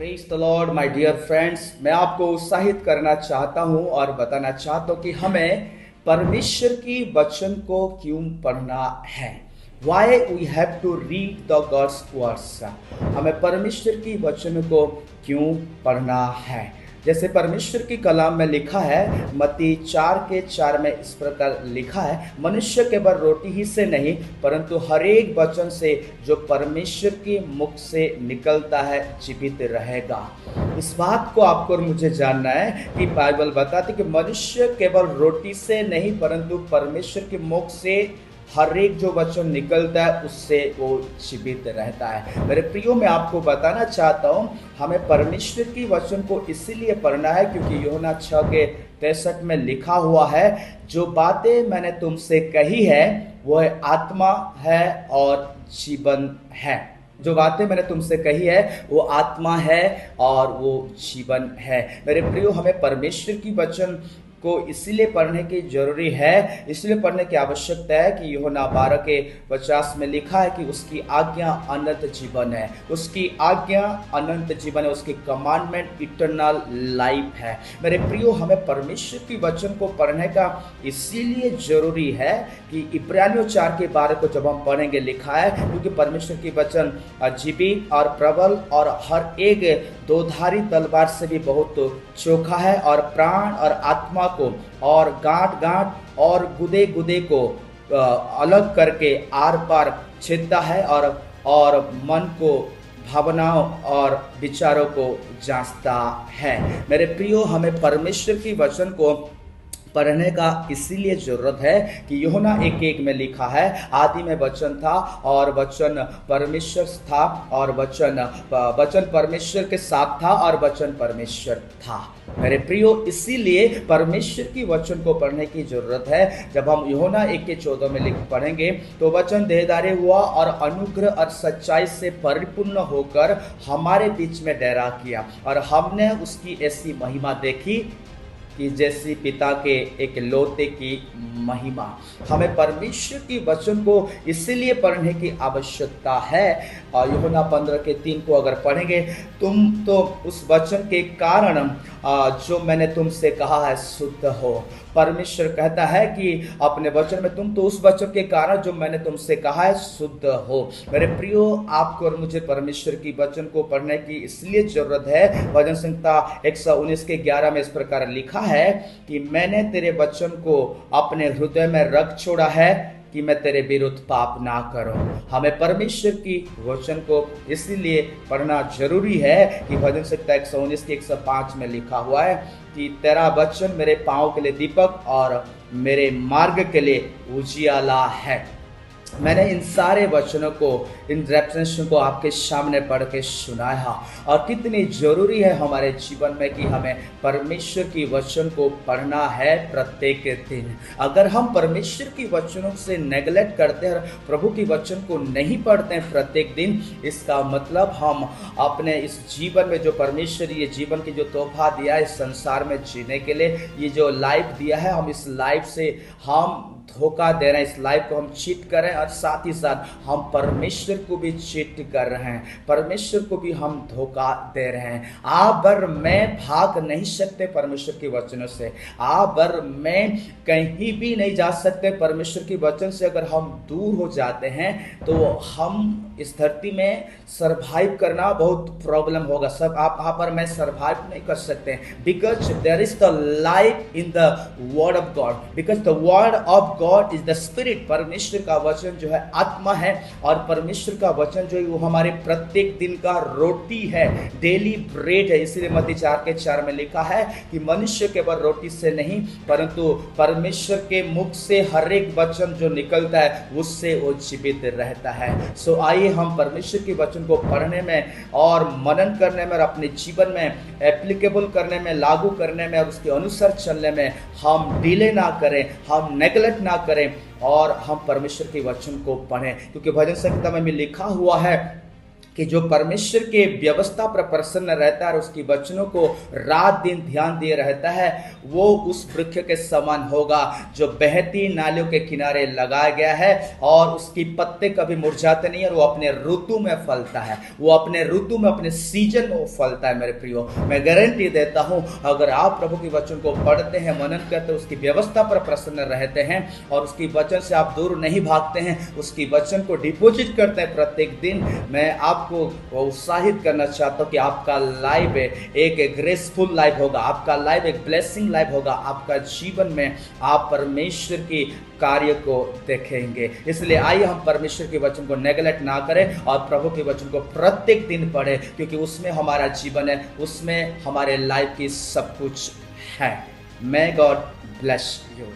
Praise the lord my dear friends. मैं आपको उत्साहित करना चाहता हूं और बताना चाहता हूं कि हमें परमेश्वर की वचन को क्यों पढ़ना है। Why we have to read the God's words. हमें परमेश्वर की वचन को क्यों पढ़ना है। जैसे परमेश्वर की कलाम में लिखा है, मत्ती 4:4 में इस प्रकार लिखा है, मनुष्य केवल रोटी ही से नहीं परंतु हर एक वचन से जो परमेश्वर के मुख से निकलता है जीवित रहेगा। इस बात को आपको और मुझे जानना है कि बाइबल बताती कि मनुष्य केवल रोटी से नहीं परंतु परमेश्वर के मुख से हर एक जो वचन निकलता है उससे वो जीवित रहता है। मेरे प्रियो, मैं आपको बताना चाहता हूँ हमें परमेश्वर की वचन को इसीलिए पढ़ना है क्योंकि यूहन्ना 6:63 में लिखा हुआ है, जो बातें मैंने तुमसे कही है वह आत्मा है और जीवन है। जो बातें मैंने तुमसे कही है वो आत्मा है और वो जीवन है। मेरे प्रियो, हमें परमेश्वर की वचन को इसलिए पढ़ने की जरूरी है, इसलिए पढ़ने की आवश्यकता है कि यूहन्ना 12:50 में लिखा है कि उसकी आज्ञा अनंत जीवन है। उसकी आज्ञा अनंत जीवन है, उसकी कमांडमेंट इटर्नल लाइफ है। मेरे प्रियो, हमें परमेश्वर की वचन को पढ़ने का इसीलिए जरूरी है कि इब्रानियों 4:12 को जब हम पढ़ेंगे लिखा है, क्योंकि परमेश्वर की वचन जीवित और प्रबल और हर एक दोधारी तलवार से भी बहुत चोखा है और प्राण और आत्मा को और गांठ और गुदे गुदे को अलग करके आर पार छेदता है और मन को, भावनाओं और विचारों को जांचता है। मेरे प्रियो, हमें परमेश्वर की वचन को पढ़ने का इसीलिए जरूरत है कि यूहन्ना 1:1 में लिखा है, आदि में वचन था और वचन परमेश्वर था और वचन परमेश्वर के साथ था और वचन परमेश्वर था। मेरे प्रियो, इसीलिए परमेश्वर की वचन को पढ़ने की जरूरत है। जब हम यूहन्ना 1:14 में पढ़ेंगे तो वचन देहधारी हुआ और अनुग्रह और सच्चाई से परिपूर्ण होकर हमारे बीच में डेरा किया और हमने उसकी ऐसी महिमा देखी कि जैसी पिता के एक लौते की महिमा। हमें परमेश्वर की वचन को इसीलिए पढ़ने की आवश्यकता है। यूहन्ना 15:3 को अगर पढ़ेंगे, तुम तो उस वचन के कारण जो मैंने तुमसे कहा है शुद्ध हो। परमेश्वर कहता है कि अपने वचन में, तुम तो उस वचन के कारण जो मैंने तुमसे कहा है शुद्ध हो। मेरे प्रियो, आपको और मुझे परमेश्वर की वचन को पढ़ने की इसलिए जरूरत है। भजन संहिता 119:11 में इस प्रकार लिखा है कि मैंने तेरे वचन को अपने हृदय में रख छोड़ा है कि मैं तेरे विरुद्ध पाप ना करूं। हमें परमेश्वर की वचन को इसीलिए पढ़ना जरूरी है कि भजन संहिता 119:105 में लिखा हुआ है कि तेरा वचन मेरे पांव के लिए दीपक और मेरे मार्ग के लिए उजियाला है। मैंने इन सारे वचनों को, इन रेफरेंस को आपके सामने पढ़ के सुनाया और कितनी जरूरी है हमारे जीवन में कि हमें परमेश्वर की वचन को पढ़ना है प्रत्येक दिन। अगर हम परमेश्वर की वचनों से नेगलेक्ट करते हैं, प्रभु की वचन को नहीं पढ़ते हैं प्रत्येक दिन, इसका मतलब हम अपने इस जीवन में जो परमेश्वर ये जीवन की जो तोहफा दिया है इस संसार में जीने के लिए, ये जो लाइफ दिया है, हम इस लाइफ से हम धोखा दे रहे हैं, इस लाइफ को हम चीट कर रहे हैं और साथ ही साथ हम परमेश्वर को भी चीट कर रहे हैं, परमेश्वर को भी हम धोखा दे रहे हैं। आप और मैं भाग नहीं सकते परमेश्वर के वचनों से। आप और मैं कहीं भी नहीं जा सकते परमेश्वर के वचन से। अगर हम दूर हो जाते हैं तो हम इस धरती में सरवाइव करना बहुत प्रॉब्लम होगा। सब आप और मैं सरवाइव नहीं कर सकते, because there is the life in the word of God, because the word of God is the spirit. परमेश्वर का वचन जो है आत्मा है और परमेश्वर का वचन जो है वो हमारे प्रत्येक दिन का रोटी है, डेली ब्रेड है। इसीलिए मत्ती 4:4 में लिखा है कि मनुष्य केवल रोटी से नहीं परंतु परमेश्वर के मुख से हर एक वचन जो निकलता है उससे वो जीवित रहता है। सो आइए हम परमेश्वर के वचन को पढ़ने में और मनन करने में और अपने जीवन में एप्लीकेबल करने में, लागू करने में और उसके अनुसार चलने में हम डिले ना करें, हम नेगलेक्ट ना करें और हम परमेश्वर के वचन को पढ़ें। क्योंकि भजन संहिता में भी लिखा हुआ है कि जो परमेश्वर के व्यवस्था पर प्रसन्न रहता है और उसकी वचनों को रात दिन ध्यान दिए रहता है, वो उस वृक्ष के समान होगा जो बहती नालियों के किनारे लगाया गया है और उसकी पत्ते कभी मुरझाते नहीं और वो अपने ऋतु में फलता है। वो अपने ऋतु में, अपने सीजन में वो फलता है। मेरे प्रियो, मैं गारंटी देता हूं, अगर आप प्रभु के वचन को पढ़ते हैं, मनन करते हैं, उसकी व्यवस्था पर प्रसन्न रहते हैं और उसकी वचन से आप दूर नहीं भागते हैं, उसकी वचन को डिपॉजिट करते हैं प्रत्येक दिन, मैं आपको उत्साहित करना चाहता हूं कि आपका लाइफ एक ग्रेसफुल लाइफ होगा, आपका लाइफ एक ब्लेसिंग लाइफ होगा। आपका जीवन में आप परमेश्वर की कार्य को देखेंगे। इसलिए आइए हम परमेश्वर के वचन को नेगलेक्ट ना करें और प्रभु के वचन को प्रत्येक दिन पढ़ें, क्योंकि उसमें हमारा जीवन है, उसमें हमारे लाइफ की सब कुछ है। May God bless you.